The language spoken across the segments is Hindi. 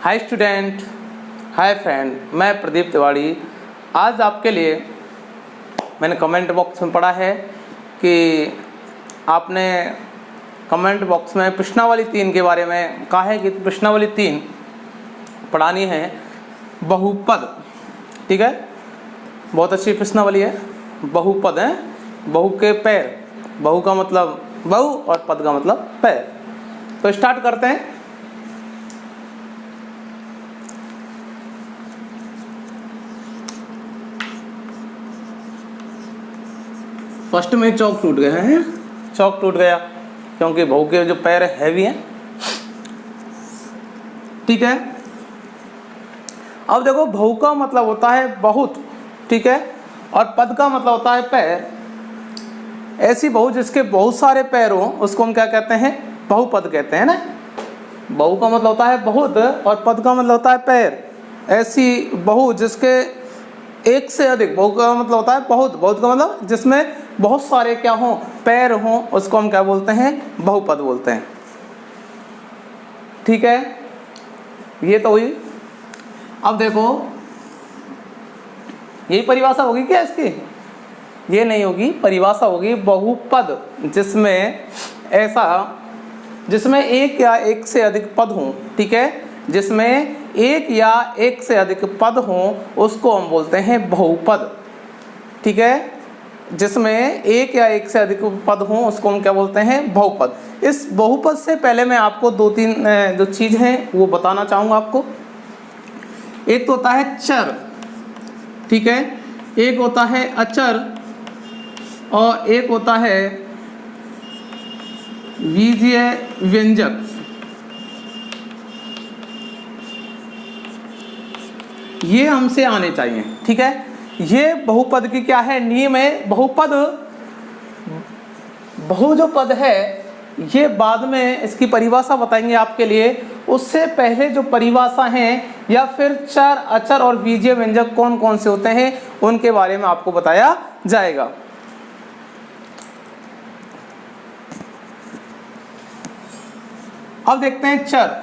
हाय स्टूडेंट, हाय फ्रेंड, मैं प्रदीप तिवारी। आज आपके लिए मैंने कमेंट बॉक्स में पढ़ा है कि आपने कमेंट बॉक्स में प्रश्नावली 3 के बारे में कहा है कि प्रश्नावली 3 पढ़ानी है बहुपद। ठीक है, बहुत अच्छी प्रश्नावली है। बहुपद है, बहु के पैर, बहु का मतलब बहु और पद का मतलब पैर। तो स्टार्ट करते हैं। फर्स्ट में चौक टूट गया है, चौक टूट गया क्योंकि बहु के जो पैर हैवी हैं। ठीक है, अब देखो बहु का मतलब होता है बहुत, ठीक है, और पद का मतलब होता है पैर। ऐसी बहु जिसके बहुत सारे पैर हो उसको हम क्या कहते हैं? बहुपद कहते हैं ना। बहु का मतलब होता है बहुत और पद का मतलब होता है पैर। ऐसी बहु जिसके एक से अधिक, बहु का मतलब होता है बहुत, बहुत का मतलब जिसमें बहुत सारे क्या हों, पैर हों, उसको हम क्या बोलते हैं? बहुपद बोलते हैं। ठीक है, ये तो हुई। अब देखो यही परिभाषा होगी क्या इसकी? ये नहीं होगी, परिभाषा होगी बहुपद जिसमें ऐसा, जिसमें एक या एक से अधिक पद हों। ठीक है, जिसमें एक या एक से अधिक पद हों उसको हम बोलते हैं बहुपद। ठीक है, जिसमें एक या एक से अधिक पद हों उसको हम क्या बोलते हैं? बहुपद। इस बहुपद से पहले मैं आपको 2-3 जो चीज़ हैं वो बताना चाहूँगा आपको। एक तो होता है चर, ठीक है, एक होता है अचर और एक होता है बीजीय व्यंजक। ये हमसे आने चाहिए। ठीक है, ये बहुपद की क्या है? नियम है। बहुपद, बहु जो पद है ये बाद में इसकी परिभाषा बताएंगे आपके लिए। उससे पहले जो परिभाषा है या फिर चर, अचर और बीजीय व्यंजक कौन कौन से होते हैं उनके बारे में आपको बताया जाएगा। अब देखते हैं चर।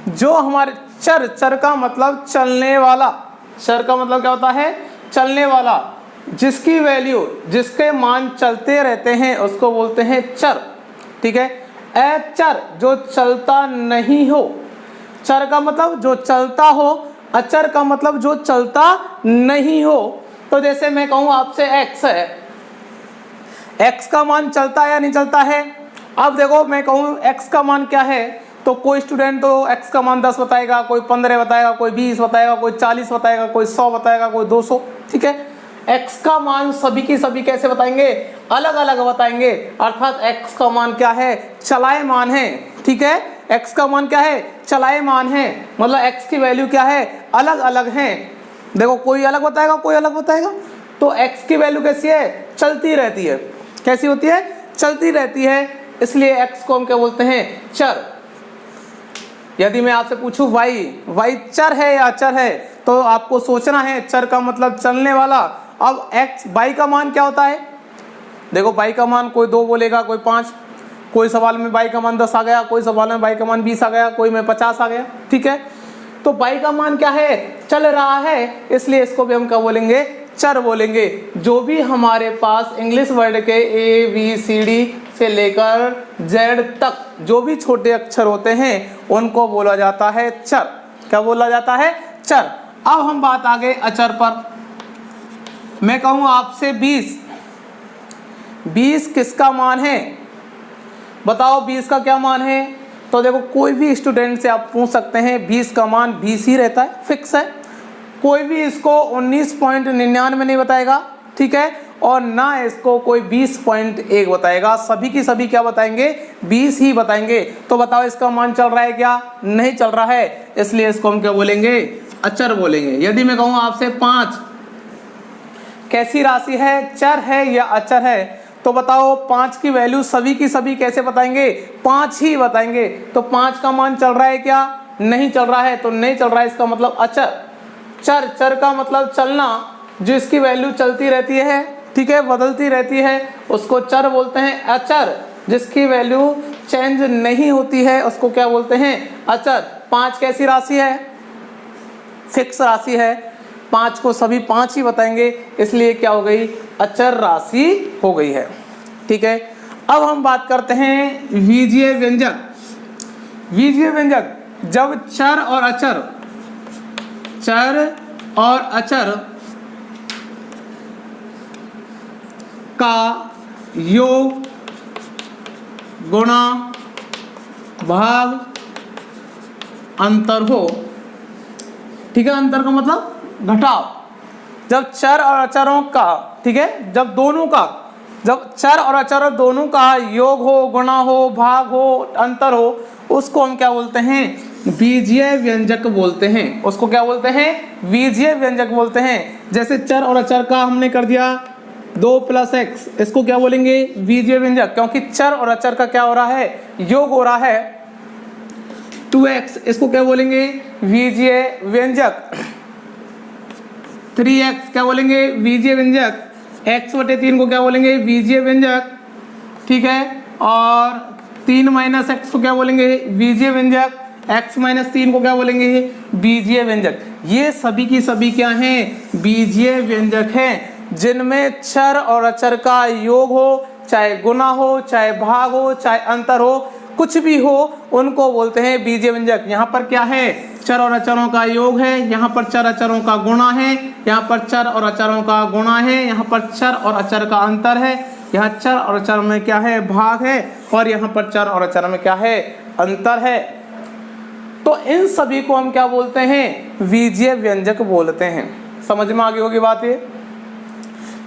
जो हमारे चर, चर का मतलब चलने वाला। चर का मतलब क्या होता है? चलने वाला। जिसकी वैल्यू, जिसके मान चलते रहते हैं उसको बोलते हैं चर। ठीक है, अचर जो चलता नहीं हो। चर का मतलब जो चलता हो, अचर का मतलब जो चलता नहीं हो। तो जैसे मैं कहूँ आपसे x है, x का मान चलता है या नहीं चलता है? अब देखो मैं कहूँ x का मान क्या है, तो कोई स्टूडेंट तो x का मान 10 बताएगा, कोई 15 बताएगा, कोई 20 बताएगा, कोई 40 बताएगा, कोई 100 बताएगा, कोई 200। ठीक है, x का मान सभी की सभी कैसे बताएंगे? अलग अलग बताएंगे। अर्थात x का मान क्या है? चलायमान है। ठीक है, x का मान क्या है? चलायमान है, मतलब x की वैल्यू क्या है? अलग अलग है। देखो कोई अलग बताएगा, कोई अलग बताएगा। तो x की वैल्यू कैसी है? चलती रहती है। कैसी होती है? चलती रहती है। इसलिए x को हम क्या बोलते हैं? चर। यदि मैं आपसे पूछूं y चर है या अचर है, तो आपको सोचना है चर का मतलब चलने वाला। अब y का मान क्या होता है? देखो y का मान कोई 2 बोलेगा, कोई 5, कोई सवाल में y का मान 10 आ गया, कोई सवाल में y का मान 20 आ गया, कोई में 50 आ गया। ठीक है, तो y का मान क्या है? चल रहा है, इसलिए इसको भी हम क्या बोलेंगे? चर बोलेंगे। जो भी हमारे पास इंग्लिश वर्ड के ABCD से लेकर Z तक जो भी छोटे अक्षर होते हैं उनको बोला जाता है चर। क्या बोला जाता है? चर। अब हम बात आ गए अचर पर। मैं कहूँ आपसे 20 किसका मान है? बताओ 20 का क्या मान है? तो देखो कोई भी स्टूडेंट से आप पूछ सकते हैं, 20 का मान 20 ही रहता है, फिक्स है। कोई भी इसको 19.99 नहीं बताएगा। ठीक है, और ना इसको कोई 20.1 बताएगा। सभी की सभी क्या बताएंगे? 20 ही बताएंगे। तो बताओ इसका मान चल रहा है क्या? नहीं चल रहा है, इसलिए इसको हम क्या बोलेंगे? अचर बोलेंगे। यदि मैं कहूँ आपसे 5 कैसी राशि है? चर है या अचर है? तो बताओ 5 की वैल्यू सभी की सभी कैसे बताएंगे? 5 ही बताएंगे। तो 5 का मान चल रहा है क्या? नहीं चल रहा है, तो नहीं चल रहा है, इसका मतलब अचर। चर, चर का मतलब चलना, जिसकी वैल्यू चलती रहती है, ठीक है, बदलती रहती है, उसको चर बोलते हैं। अचर जिसकी वैल्यू चेंज नहीं होती है उसको क्या बोलते हैं? अचर। 5 कैसी राशि है? फिक्स राशि है, 5 को सभी 5 ही बताएंगे, इसलिए क्या हो गई? अचर राशि हो गई है। ठीक है, अब हम बात करते हैं बीजीय व्यंजक। बीजीय व्यंजक जब चर और अचर का योग, गुणा, भाग, अंतर हो। ठीक है, अंतर का मतलब घटाव। जब चर और अचरों का, ठीक है, जब चर और अचर दोनों का योग हो, गुणा हो, भाग हो, अंतर हो, उसको हम क्या बोलते हैं? बीजीय व्यंजक बोलते हैं। उसको क्या बोलते हैं? बीजीय व्यंजक बोलते हैं। जैसे चर और अचर का हमने कर दिया 2 + x, इसको क्या बोलेंगे? बीजीय व्यंजक, क्योंकि चर और अचर का क्या हो रहा है? योग हो रहा है 2x, इसको क्या बोलेंगे? बीजीय व्यंजक। 3x क्या बोलेंगे? बीजीय व्यंजक। x/3 को क्या बोलेंगे? बीजीय व्यंजक। ठीक है, और 3 - x को क्या बोलेंगे? बीजीय व्यंजक। x-3 को क्या बोलेंगे? बीजीय व्यंजक। ये सभी की सभी क्या हैं? बीजीय व्यंजक हैं, जिनमें चर और अचर का योग हो, चाहे गुना हो, चाहे भाग हो, चाहे अंतर हो, कुछ भी हो, उनको बोलते हैं बीजीय व्यंजक। यहाँ पर क्या है? चर और अचरों का योग है, यहाँ पर चर अचरों का गुणा है, यहाँ पर चर और अचरों का गुणा है, यहाँ पर चर और अचर का अंतर है, यहाँ चर और अचर में क्या है? भाग है, और यहाँ पर चर और अचर में क्या है? अंतर है। तो इन सभी को हम क्या बोलते हैं? बीजीय व्यंजक बोलते हैं। समझ में आ गई होगी बात ये?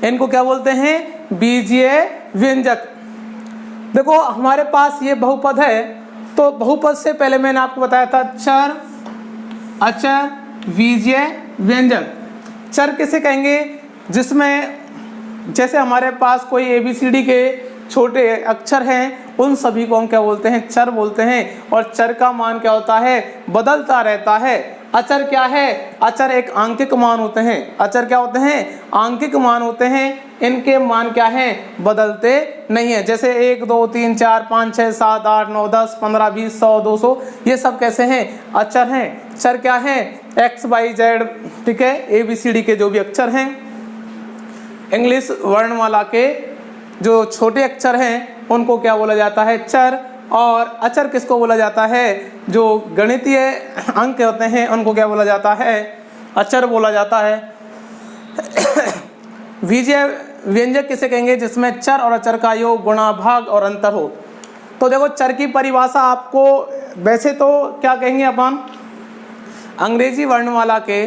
इनको क्या बोलते हैं? बीजीय व्यंजक। देखो हमारे पास ये बहुपद है, तो बहुपद से पहले मैंने आपको बताया था चर, अचर, बीजीय व्यंजक। चर किसे कहेंगे? जिसमें जैसे हमारे पास कोई ABCD के छोटे अक्षर हैं, उन सभी को हम क्या बोलते हैं? चर बोलते हैं। और चर का मान क्या होता है? बदलता रहता है। अचर क्या है? अचर एक आंकिक मान होते हैं। अचर क्या होते हैं? आंकिक मान होते हैं। इनके मान क्या हैं? बदलते नहीं है। जैसे 1 2 3 4 5 6 7 8 9 10 15 20 100 200, ये सब कैसे हैं? अचर हैं। चर क्या हैं? x y z, ठीक है, ABCD के जो भी अक्षर हैं, इंग्लिश वर्णमाला के जो छोटे अक्षर हैं, उनको क्या बोला जाता है? चर। और अचर किसको बोला जाता है? जो गणितीय अंक होते हैं, उनको क्या बोला जाता है? अचर बोला जाता है। बीजीय व्यंजक किसे कहेंगे? जिसमें चर और अचर का योग, गुणा, भाग और अंतर हो। तो देखो चर की परिभाषा आपको, वैसे तो क्या कहेंगे अपन? अंग्रेजी वर्णमाला के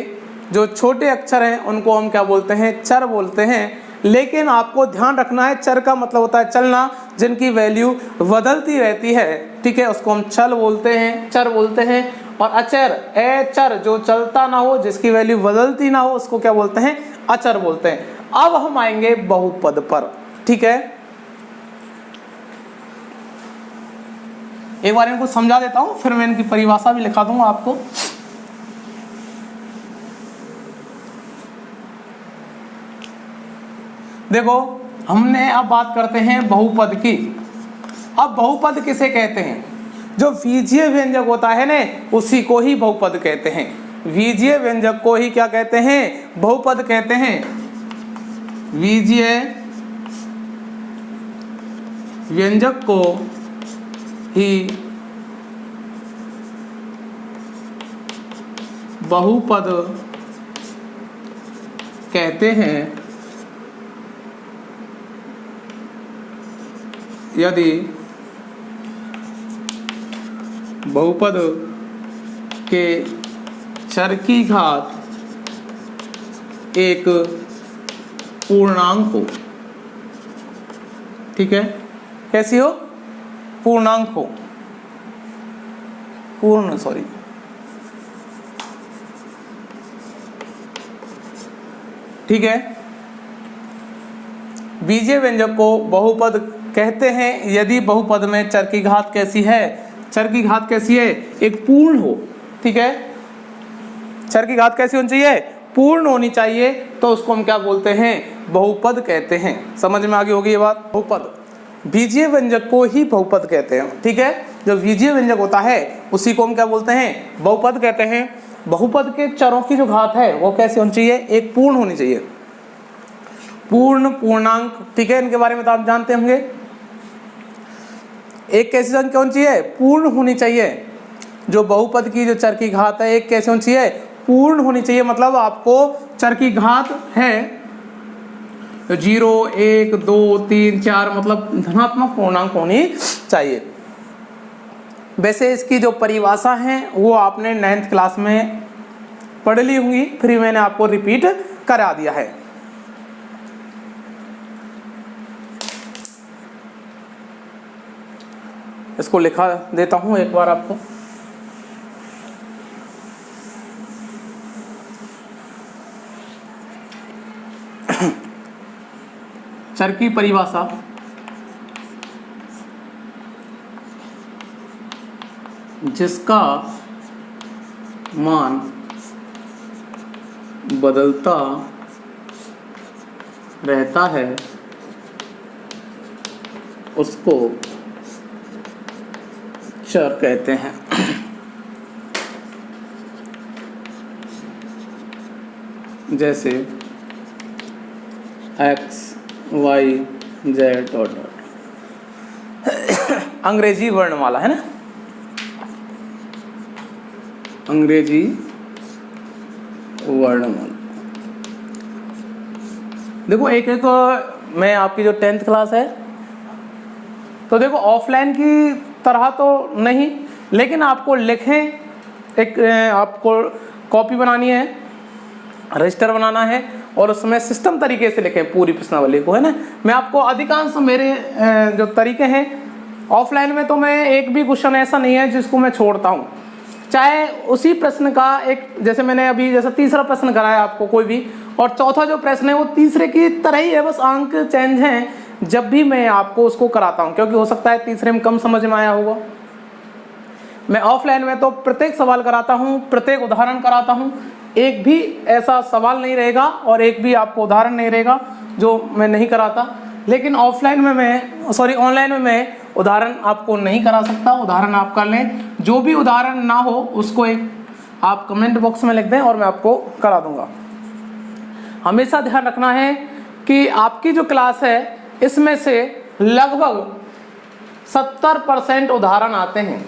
जो छोटे अक्षर हैं उनको हम क्या बोलते हैं? चर बोलते हैं। लेकिन आपको ध्यान रखना है, चर का मतलब होता है चलना, जिनकी वैल्यू बदलती रहती है, ठीक है, उसको हम चल बोलते हैं, चर बोलते हैं। और अचर, चर, जो चलता ना हो, जिसकी वैल्यू बदलती ना हो, उसको क्या बोलते हैं? अचर बोलते हैं। अब हम आएंगे बहुपद पर। ठीक है, एक बार इनको समझा देता हूं, फिर मैं इनकी परिभाषा भी लिखा दूंगा आपको। देखो हमने अब बात करते हैं बहुपद की। अब बहुपद किसे कहते हैं? जो बीजीय व्यंजक होता है ना, उसी को ही बहुपद कहते हैं। बीजीय व्यंजक को ही क्या कहते हैं? बहुपद कहते हैं। बीजीय व्यंजक को ही बहुपद कहते हैं यदि बहुपद के चर की घात एक पूर्णांक हो। ठीक है, कैसी हो? पूर्णांक हो, ठीक है। बीजीय व्यंजक को बहुपद कहते हैं यदि बहुपद में चर की घात कैसी है? चर की घात कैसी है? एक पूर्ण हो। ठीक है, चर की घात कैसी होनी चाहिए? पूर्ण होनी चाहिए। तो उसको हम क्या बोलते हैं? बहुपद कहते हैं। समझ में आ गई होगी ये बात? बहुपद। बीजीय व्यंजक को ही बहुपद कहते हैं। ठीक है, जो बीजीय व्यंजक होता है उसी को हम क्या बोलते हैं, बहुपद कहते हैं। बहुपद के चरों की जो घात है वो कैसी होनी चाहिए, एक पूर्ण होनी चाहिए, पूर्ण पूर्णांक। ठीक है, इनके बारे में तो आप जानते होंगे। एक कैसी संख्या होनी चाहिए, पूर्ण होनी चाहिए। जो बहुपद की जो चर की घात है एक कैसी होनी चाहिए, पूर्ण होनी चाहिए। मतलब आपको चर की घात है 0, 1, 2, 3, 4, मतलब धनात्मक पूर्णांक होनी चाहिए। वैसे इसकी जो परिभाषा है वो आपने 9th क्लास में पढ़ ली होंगी, फिर मैंने आपको रिपीट करा दिया है। इसको लिखा देता हूं एक बार आपको। चर की परिभाषा जिसका मान बदलता रहता है उसको चर कहते हैं। जैसे x, y, z dot dot. अंग्रेजी वर्णमाला है ना, अंग्रेजी वर्णमाला। देखो एक मैं आपकी जो 10th क्लास है तो देखो ऑफलाइन की तरह तो नहीं, लेकिन आपको लिखें एक आपको कॉपी बनानी है, रजिस्टर बनाना है और उसमें सिस्टम तरीके से लिखें पूरी प्रश्नावली को, है ना। मैं आपको अधिकांश मेरे जो तरीके हैं ऑफलाइन में, तो मैं एक भी क्वेश्चन ऐसा नहीं है जिसको मैं छोड़ता हूँ, चाहे उसी प्रश्न का एक, जैसे मैंने अभी जैसा तीसरा प्रश्न कराया आपको कोई भी, और चौथा जो प्रश्न है वो तीसरे की तरह ही है, बस अंक चेंज हैं जब भी मैं आपको उसको कराता हूँ, क्योंकि हो सकता है तीसरे में कम समझ में आया होगा। मैं ऑफलाइन में तो प्रत्येक सवाल कराता हूँ, प्रत्येक उदाहरण कराता हूँ, एक भी ऐसा सवाल नहीं रहेगा और एक भी आपको उदाहरण नहीं रहेगा जो मैं नहीं कराता। लेकिन ऑफलाइन में ऑनलाइन में मैं उदाहरण आपको नहीं करा सकता, उदाहरण आप कर लें। जो भी उदाहरण ना हो उसको एक आप कमेंट बॉक्स में लिख दें और मैं आपको करा दूंगा। हमेशा ध्यान रखना है कि आपकी जो क्लास है इसमें से लगभग 70% उदाहरण आते हैं,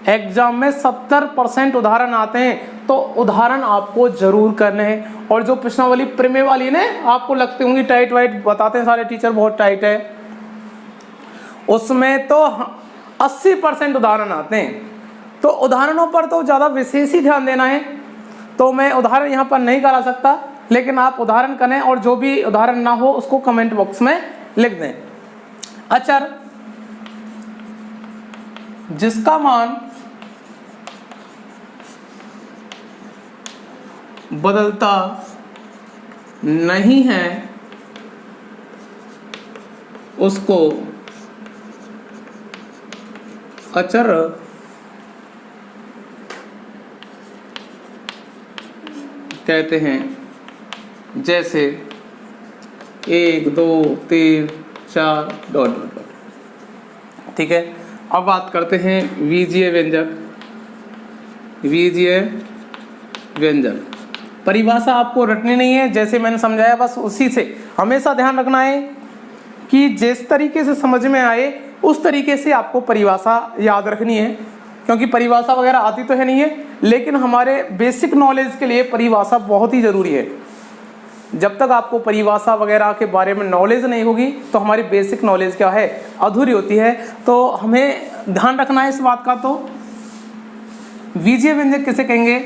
एग्जाम में 70% उदाहरण आते हैं, तो उदाहरण आपको जरूर करने हैं। और जो प्रश्नावली प्रीमियम वाली ने आपको लगती होंगी टाइट वाइट, बताते हैं सारे टीचर बहुत टाइट है, उसमें तो 80% उदाहरण आते हैं। तो उदाहरणों पर तो ज़्यादा विशेष ही ध्यान देना है, तो मैं उदाहरण यहाँ पर नहीं करा सकता, लेकिन आप उदाहरण करें और जो भी उदाहरण ना हो उसको कमेंट बॉक्स में लिख दें। अचर जिसका मान बदलता नहीं है उसको अचर कहते हैं। जैसे 1, 2, 3, 4 डॉट डॉट डॉट। ठीक है, अब बात करते हैं बीजीय व्यंजक। बीजीय व्यंजक परिभाषा आपको रटनी नहीं है, जैसे मैंने समझाया बस उसी से हमेशा ध्यान रखना है कि जिस तरीके से समझ में आए उस तरीके से आपको परिभाषा याद रखनी है, क्योंकि परिभाषा वगैरह आती तो है नहीं है, लेकिन हमारे बेसिक नॉलेज के लिए परिभाषा बहुत ही ज़रूरी है। जब तक आपको परिभाषा वगैरह के बारे में नॉलेज नहीं होगी तो हमारी बेसिक नॉलेज क्या है, अधूरी होती है। तो हमें ध्यान रखना है इस बात का। तो बीजीय व्यंजक किसे कहेंगे,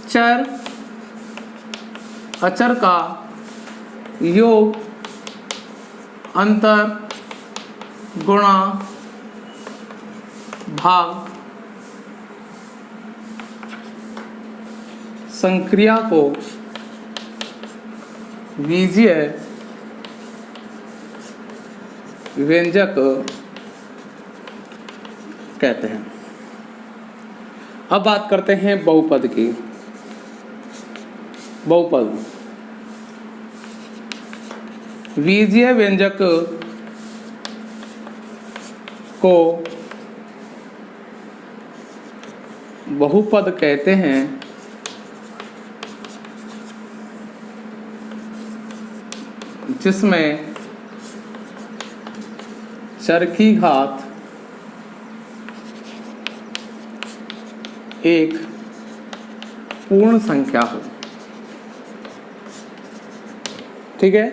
चर अचर का योग, अंतर, गुणा, भाग, संक्रिया को बीजीय व्यंजक कहते हैं। अब बात करते हैं बहुपद की। बहुपद बीजीय व्यंजक को बहुपद कहते हैं जिसमें चर की घात एक पूर्ण संख्या हो। ठीक है,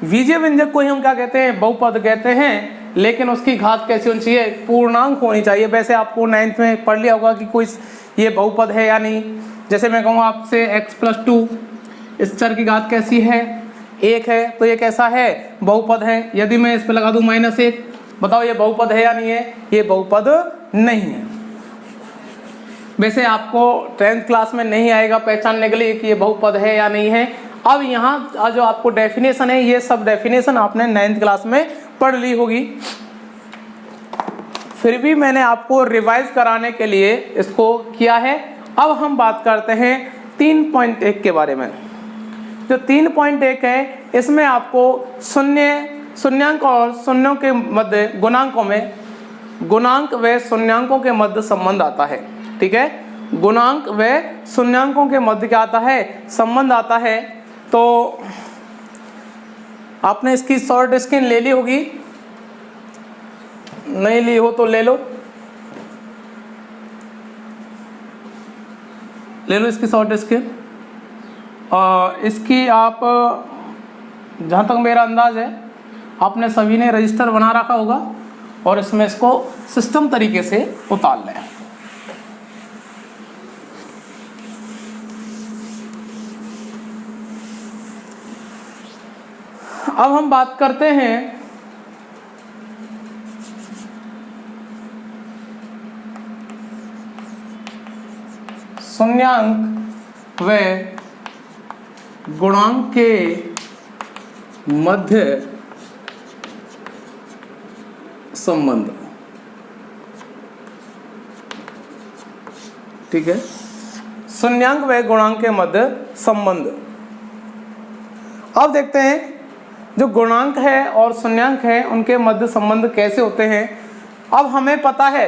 बीजीय व्यंजक को ही हम क्या कहते हैं, बहुपद कहते हैं, लेकिन उसकी घात कैसी होनी चाहिए, पूर्णांक होनी चाहिए। वैसे आपको 9th में पढ़ लिया होगा कि कोई ये बहुपद है या नहीं। जैसे मैं कहूँ आपसे x+2, इस चर की घात कैसी है, 1 है, तो ये कैसा है, बहुपद है। यदि मैं इस पे लगा दूं -1, बताओ ये बहुपद है या नहीं है, ये बहुपद नहीं है। वैसे आपको 10th क्लास में नहीं आएगा पहचानने के लिए कि ये बहुपद है या नहीं है। अब यहाँ जो आपको डेफिनेशन है, ये सब डेफिनेशन आपने 9th क्लास में पढ़ ली होगी, फिर भी मैंने आपको रिवाइज कराने के लिए इसको किया है। अब हम बात करते हैं 3.1 के बारे में। जो 3.1 है, इसमें आपको शून्यांक और शून्यों के मध्य गुणांकों में गुणांक व शून्यांकों के मध्य संबंध आता है। ठीक है, गुणांक व शून्यांकों के मध्य क्या आता है, संबंध आता है। तो आपने इसकी शॉर्ट स्क्रीन ले ली होगी, नहीं ली हो तो ले लो, इसकी शॉर्ट स्क्रीन। और इसकी आप, जहाँ तक मेरा अंदाज है, आपने सभी ने रजिस्टर बना रखा होगा और इसमें इसको सिस्टम तरीके से उतार लें। अब हम बात करते हैं शून्यांक व गुणांक के मध्य संबंध। ठीक है, शून्यांक व गुणांक के मध्य संबंध। अब देखते हैं जो गुणांक है और शून्यांक है उनके मध्य संबंध कैसे होते हैं। अब हमें पता है,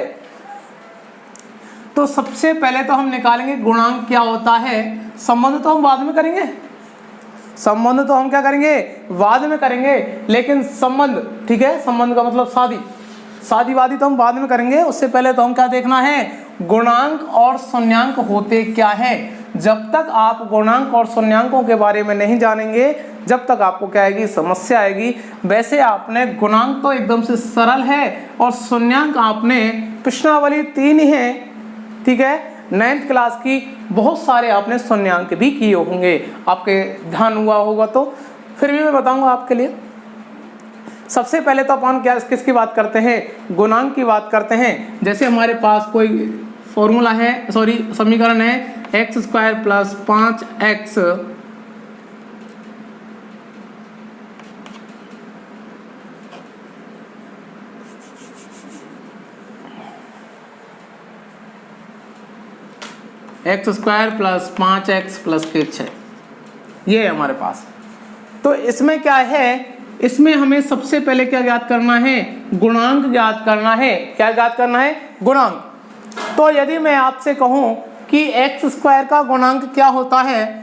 तो सबसे पहले तो हम निकालेंगे गुणांक क्या होता है। संबंध तो हम बाद में करेंगे, संबंध तो हम क्या करेंगे, बाद में करेंगे, लेकिन संबंध, ठीक है, संबंध का मतलब शादीवादी तो हम बाद में करेंगे। उससे पहले तो हम क्या देखना है, गुणांक और शून्यांक होते क्या है। जब तक आप गुणांक और शून्यांकों के बारे में नहीं जानेंगे, जब तक आपको क्या आएगी, समस्या आएगी। वैसे आपने गुणांक तो एकदम से सरल है और शून्यांक आपने प्रश्नावली 3 ही है। ठीक है, 9th क्लास की बहुत सारे आपने शून्यांक भी किए होंगे, आपके ध्यान हुआ होगा, तो फिर भी मैं बताऊंगा आपके लिए। सबसे पहले तो अपन क्या किसकी बात करते हैं, गुणांक की बात करते हैं। जैसे हमारे पास कोई फॉर्मूला है, समीकरण है x² + 5x x² + 5x + 6, ये है हमारे पास। तो इसमें क्या है, इसमें हमें सबसे पहले क्या ज्ञात करना है, गुणांक ज्ञात करना है। क्या ज्ञात करना है, गुणांक। तो यदि मैं आपसे कहूं कि x² का गुणांक क्या होता है,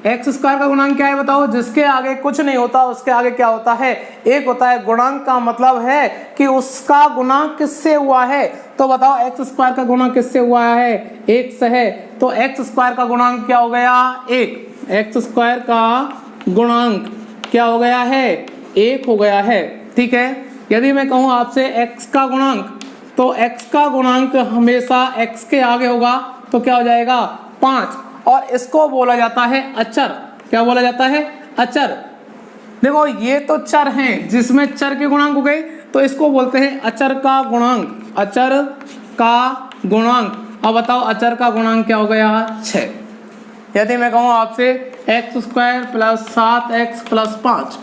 x² का गुणांक क्या है बताओ। जिसके आगे कुछ नहीं होता उसके आगे क्या होता है, 1 होता है। गुणांक का मतलब है कि उसका गुणांक किससे हुआ है। तो बताओ x² का गुणांक किससे हुआ है, 1 से है। तो x² का गुणांक क्या हो गया, 1। x² का गुणांक क्या हो गया है, 1 हो गया है। ठीक है, यदि मैं कहूँ आपसे x का गुणांक, तो x का गुणांक हमेशा x के आगे होगा, तो क्या हो जाएगा, 5। और इसको बोला जाता है अचर। क्या बोला जाता है, अचर। देखो ये तो चर हैं, जिसमें चर के गुणांक हो गए, तो इसको बोलते हैं अचर का गुणांक। अचर का गुणांक। अब बताओ अचर का गुणांक क्या हो गया, 6। यदि मैं कहूँ आपसे x² + 7x + 5,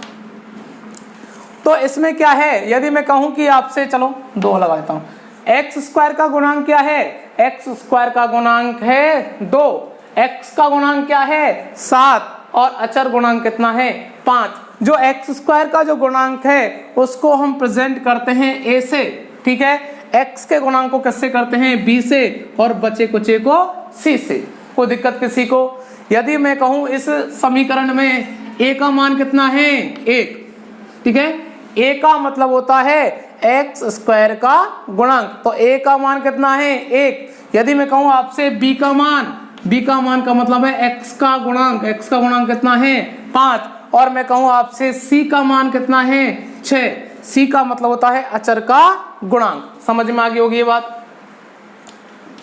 तो इसमें क्या है, यदि मैं कहूँ कि आपसे, चलो 2 लगा देता हूँ, x² का गुणांक क्या है, x² का गुणांक है 2, x का गुणांक क्या है, 7, और अचर गुणांक कितना है, 5। जो एक्स स्क्वायर का जो गुणांक है उसको हम प्रेजेंट करते हैं ए से, ठीक है। एक्स के गुणांक को किससे करते हैं, बी से, और बचे कुचे को सी से। कोई दिक्कत किसी को? यदि मैं कहूं इस समीकरण में ए का मान कितना है, 1, ठीक है। ए का मतलब होता है एक्स स्क्वायर का गुणांक, तो ए का मान कितना है, 1। यदि मैं कहूं आपसे बी का मान का मतलब है एक्स का गुणांक, एक्स का गुणांक कितना है, 5। और मैं कहूं आपसे सी का मान कितना है, 6। सी का मतलब होता है अचर का गुणांक। समझ में आ गई होगी ये बात?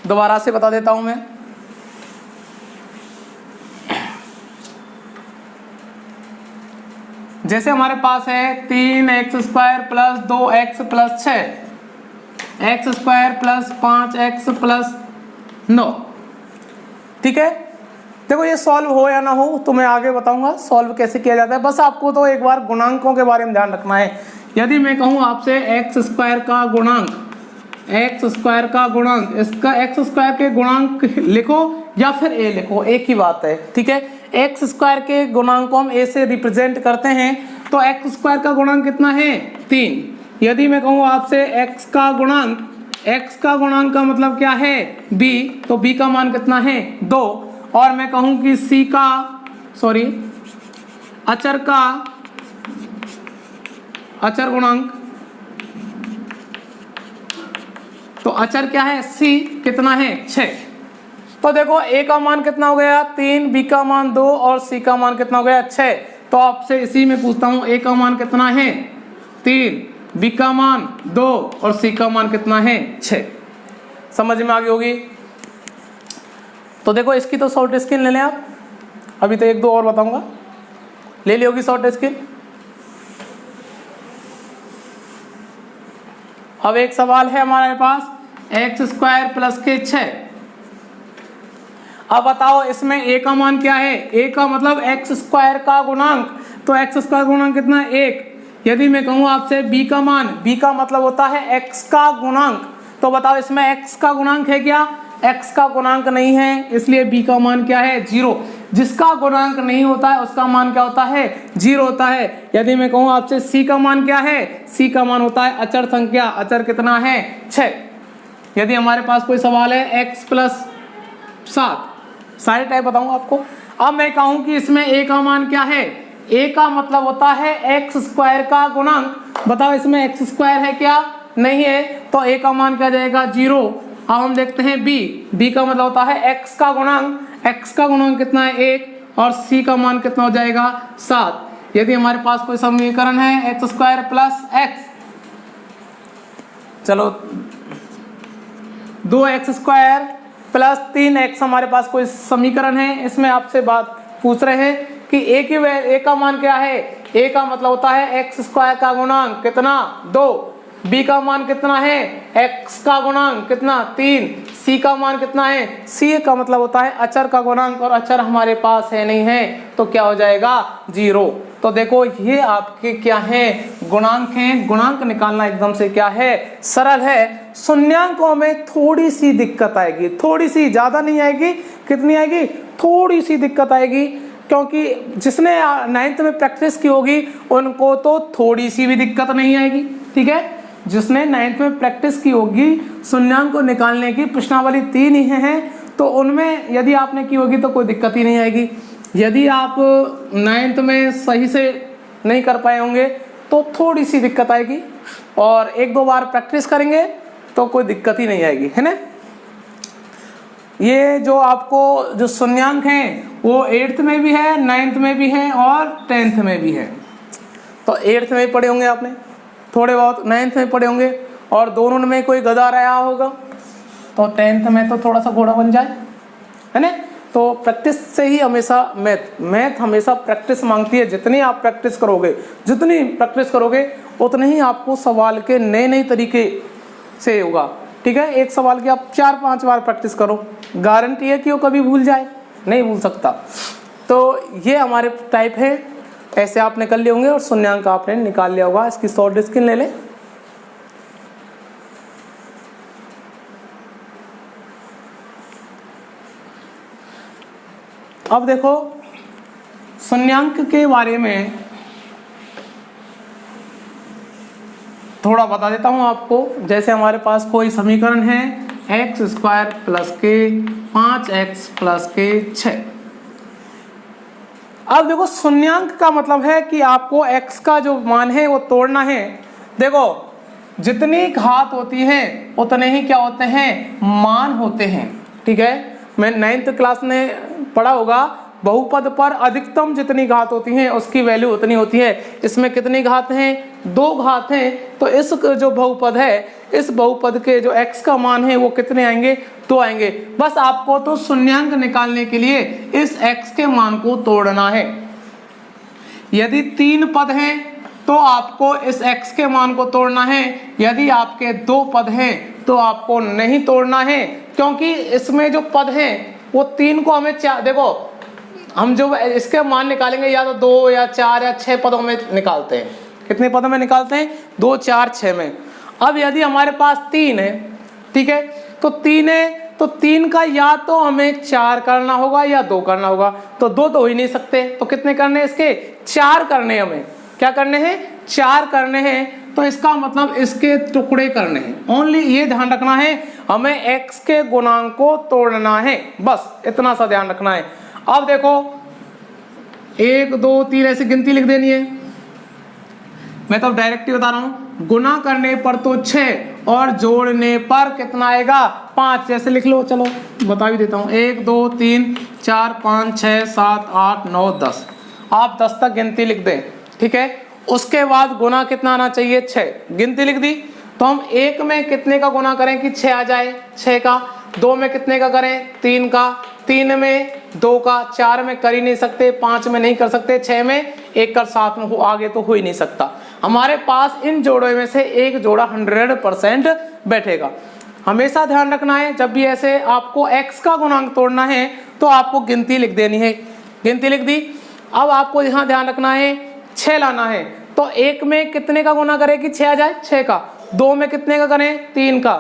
दोबारा से बता देता हूं मैं। जैसे हमारे पास है 3x² plus 2x plus 6, x² plus 5x plus 9, ठीक है। देखो ये सॉल्व हो या ना हो तो मैं आगे बताऊंगा सॉल्व कैसे किया जाता है, बस आपको तो एक बार गुणांकों के बारे में ध्यान रखना है। यदि मैं कहूं आपसे x² का गुणांक, x² का गुणांक, इसका x² के गुणांक लिखो या फिर a लिखो, एक ही बात है, ठीक है। x² के गुणांक को हम a से रिप्रेजेंट करते हैं, तो x² का गुणांक कितना है, 3। यदि मैं कहूं आपसे x का गुणांक का मतलब क्या है, b, तो b का मान कितना है, 2। और मैं कहूं कि अचर गुणांक, तो अचर क्या है, c कितना है, 6। तो देखो a का मान कितना हो गया, 3, b का मान 2 और c का मान कितना हो गया, 6। तो आपसे इसी में पूछता हूं a का मान कितना है, 3, b का मान 2 और c का मान कितना है, 6। समझ में आ गई होगी? तो देखो इसकी तो शॉर्ट स्क्रीन ले लें आप, अभी तो 1-2 और बताऊंगा, ले ली होगी शॉर्ट स्क्रीन। अब एक सवाल है हमारे पास x² प्लस के 6। अब बताओ इसमें a का मान क्या है, a का मतलब x² का गुणांक, तो x² गुणांक कितना है, 1। यदि मैं कहूँ आपसे b का मान, b का मतलब होता है x का गुणांक, तो बताओ इसमें x का गुणांक है क्या, x का गुणांक नहीं है, इसलिए b का मान क्या है, 0। जिसका गुणांक नहीं होता है उसका मान क्या होता है, 0 होता है। यदि मैं कहूँ आपसे c का मान क्या है, c का मान होता है अचर संख्या, अचर कितना है, 6। यदि हमारे पास कोई सवाल है x प्लस 7, सारे टाइप बताऊंगा आपको। अब मैं कहूँ कि इसमें a का मान क्या है, a का मतलब होता है x² का गुणांक, बताओ इसमें x² है क्या, नहीं है, तो a का मान क्या जाएगा, 0। अब हम देखते हैं b का मतलब होता है x का गुणांक, x का गुणांक कितना है, 1, और c का मान कितना हो जाएगा, 7। यदि हमारे पास कोई समीकरण है x² प्लस x, चलो 2x² प्लस 3x हमारे पास कोई समीकरण है, इसमें आपसे बात पूछ रहे हैं कि a का मान क्या है, a का मतलब होता है x² का गुणांक कितना, 2, b का मान कितना है, x का गुणांक कितना, 3, c का मान कितना है, c का मतलब होता है अचर का गुणांक, और अचर हमारे पास है नहीं है, तो क्या हो जाएगा, 0। तो देखो ये आपके क्या है, गुणांक हैं। गुणांक निकालना एकदम से क्या है, सरल है। शून्यांकों में थोड़ी सी दिक्कत आएगी, थोड़ी सी, ज्यादा नहीं आएगी, कितनी आएगी, थोड़ी सी दिक्कत आएगी, क्योंकि जिसने 9th में प्रैक्टिस की होगी उनको तो थोड़ी सी भी दिक्कत नहीं आएगी, ठीक है। जिसने 9th में प्रैक्टिस की होगी शून्यांक को निकालने की, प्रश्नावली 3 ही है, तो उनमें यदि आपने की होगी तो कोई दिक्कत ही नहीं आएगी। यदि आप 9th में सही से नहीं कर पाए होंगे तो थोड़ी सी दिक्कत आएगी, और 1-2 बार प्रैक्टिस करेंगे तो कोई दिक्कत ही नहीं आएगी, है ना। ये जो आपको जो शून्यांक हैं वो 8th में भी है, 9th में भी है और 10th में भी है। तो 8th में पढ़े होंगे आपने थोड़े बहुत, 9th में पढ़े होंगे, और दोनों में कोई गधा रहा होगा, तो 10th में तो थोड़ा सा घोड़ा बन जाए, है ना। तो प्रैक्टिस से ही हमेशा मैथ हमेशा प्रैक्टिस मांगती है। जितनी आप प्रैक्टिस करोगे उतने ही आपको सवाल के नए तरीके से होगा, ठीक है। एक सवाल की आप 4-5 बार प्रैक्टिस करो, गारंटी है कि वो कभी भूल जाए, नहीं भूल सकता। तो ये हमारे टाइप है, ऐसे आपने कर लिए होंगे और शून्यांक आपने निकाल लिया होगा। इसकी शॉर्ट स्क्रीन ले लें। अब देखो शून्यांक के बारे में थोड़ा बता देता हूँ आपको। जैसे हमारे पास कोई समीकरण है एक्स स्क्वायर प्लस के 5x प्लस के 6। अब देखो शून्यांक का मतलब है कि आपको x का जो मान है वो तोड़ना है। देखो जितनी घात होती है उतने ही क्या होते हैं, मान होते हैं। ठीक है, मैं 9th क्लास में पढ़ा होगा, बहुपद पर अधिकतम जितनी घात होती हैं उसकी वैल्यू उतनी होती है। इसमें कितनी घात हैं, 2 घात हैं, तो इस जो बहुपद है, इस बहुपद के जो x का मान है वो कितने आएंगे, 2 आएंगे। बस आपको तो शून्यांक निकालने के लिए इस x के मान को तोड़ना है। यदि 3 पद हैं तो आपको इस x के मान को तोड़ना है। यदि आपके 2 पद हैं तो आपको नहीं तोड़ना है, क्योंकि इसमें जो पद हैं वो 3 को हमें देखो हम जो इसके मान निकालेंगे या तो 2 या 4 या 6 पदों में निकालते हैं। कितने पदों में निकालते हैं, 2, 4, 6 में। अब यदि हमारे पास 3 है, ठीक है, तो 3 है तो 3 का या तो हमें 4 करना होगा या 2 करना होगा। तो 2 तो हो ही नहीं सकते, तो कितने करने हैं इसके, 4 करने। हमें क्या करने हैं, 4 करने हैं। तो इसका मतलब इसके टुकड़े करने हैं। ओनली ये ध्यान रखना है, हमें x के गुणांक को तोड़ना है, बस इतना सा ध्यान रखना है। अब देखो 1, 2, 3 ऐसे गिनती लिख देनी है। मैं तो डायरेक्ट ही बता रहा हूं, गुना करने पर तो 6 और जोड़ने पर कितना आएगा, 5। जैसे लिख लो, चलो बता भी देता हूं, 1, 2, 3, 4, 5, 6, 7, 8, 9, 10। आप 10 तक गिनती लिख दें, ठीक है। उसके बाद गुना कितना आना चाहिए, 6। गिनती लिख दी, तो हम 1 में कितने का गुना करें कि 6 आ जाए, 6 का। 2 में कितने का करें, 3 का। 3 में 2 का। 4 में कर ही नहीं सकते, 5 में नहीं कर सकते, 6 में 1 कर, 7 में आगे तो हो ही नहीं सकता। हमारे पास इन जोड़ों में से एक जोड़ा 100% बैठेगा। हमेशा ध्यान रखना है, जब भी ऐसे आपको x का गुणांक तोड़ना है तो आपको गिनती लिख देनी है। गिनती लिख दी। अब आपको यहाँ ध्यान रखना है, 6 लाना है, तो 1 में कितने का गुना करें कि 6 आ जाए, 6 का। 2 में कितने का करें, 3 का।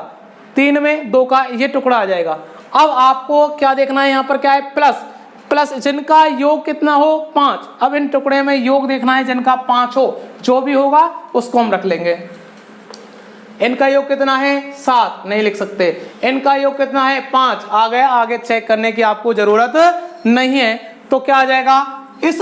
3 में 2 का, ये टुकड़ा आ जाएगा। अब आपको क्या देखना है, यहाँ पर क्या है, प्लस। प्लस जिनका योग कितना हो, 5। अब इन टुकड़े में योग देखना है जिनका 5 हो, जो भी होगा उसको हम रख लेंगे। इनका योग कितना है, 7, नहीं लिख सकते। इनका योग कितना है, 5, आ गया। आगे चेक करने की आपको जरूरत नहीं है। तो क्या आ जाएगा, इस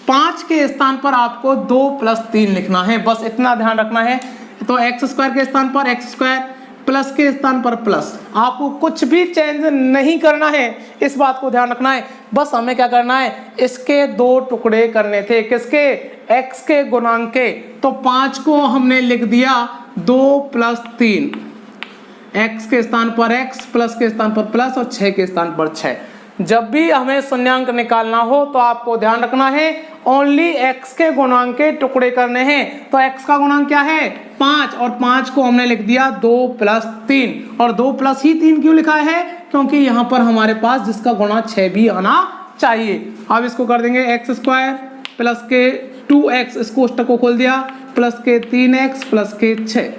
5 के स्थान पर आपको 2 + 3 लिखना है, बस इतना ध्यान रखना है। तो x² के स्थान पर x², प्लस के स्थान पर प्लस। आपको कुछ भी चेंज नहीं करना है, इस बात को ध्यान रखना है। बस हमें क्या करना है, इसके 2 टुकड़े करने थे, किसके, x के गुणांक के। तो 5 को हमने लिख दिया 2 + 3, x के स्थान पर x, प्लस के स्थान पर प्लस और 6 के स्थान पर 6। जब भी हमें शून्यांक निकालना हो तो आपको ध्यान रखना है, ओनली x के गुणांक के टुकड़े करने हैं। तो x का गुणांक क्या है, 5, और 5 को हमने लिख दिया 2 + 3। और 2 + ही 3 क्यों लिखा है, क्योंकि यहाँ पर हमारे पास जिसका गुणा 6 भी आना चाहिए। अब इसको कर देंगे x² प्लस के 2x, इस कोष्टक को खोल दिया, प्लस के 3x प्लस के 6,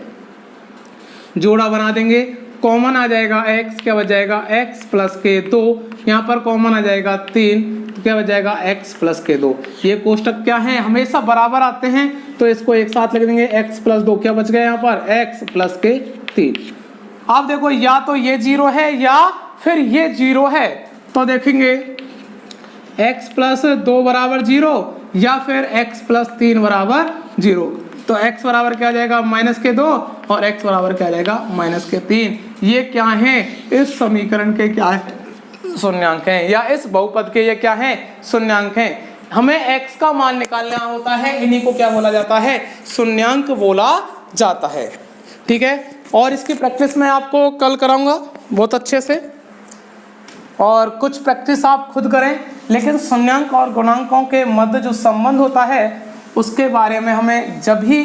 जोड़ा बना देंगे। कॉमन आ जाएगा x, क्या बच जाएगा, x प्लस के 2। यहाँ पर कॉमन आ जाएगा 3, तो क्या बच जाएगा, x प्लस के 2। ये कोष्टक क्या है, हमेशा बराबर आते हैं, तो इसको एक साथ लिख देंगे, x प्लस 2, क्या बच गया यहाँ पर, x प्लस के 3। अब देखो या तो ये 0 है या फिर ये 0 है, तो देखेंगे x प्लस 2 बराबर 0 या फिर x प्लस 3 बराबर 0। तो x बराबर क्या आ जाएगा, -2, और x बराबर क्या आ जाएगा, -3। ये क्या है, इस समीकरण के क्या है, शून्यांक हैं, या इस बहुपद के ये क्या है, शून्यांक हैं। हमें x का मान निकालना होता है, इन्हीं को क्या बोला जाता है, शून्यांक बोला जाता है। ठीक है, और इसकी प्रैक्टिस मैं आपको कल कराऊंगा बहुत अच्छे से, और कुछ प्रैक्टिस आप खुद करें। लेकिन शून्यांक और गुणांकों के मध्य जो संबंध होता है उसके बारे में हमें जब ही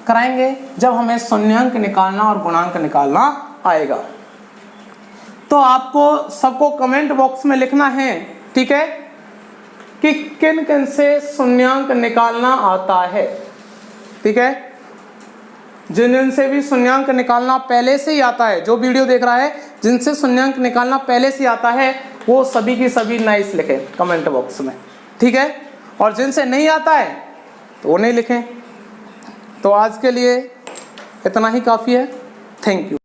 कराएंगे जब हमें शून्यांक निकालना और गुणांक निकालना आएगा। तो आपको सबको कमेंट बॉक्स में लिखना है, ठीक है, कि किन किन से शून्यांक निकालना आता है। ठीक है, जिन जिन से भी शून्यांक निकालना पहले से ही आता है, जो वीडियो देख रहा है जिनसे शून्यांक निकालना पहले से आता है वो सभी की सभी नाइस लिखें कमेंट बॉक्स में। ठीक है, और जिनसे नहीं आता है तो वो नहीं लिखें। तो आज के लिए इतना ही काफ़ी है। Thank you.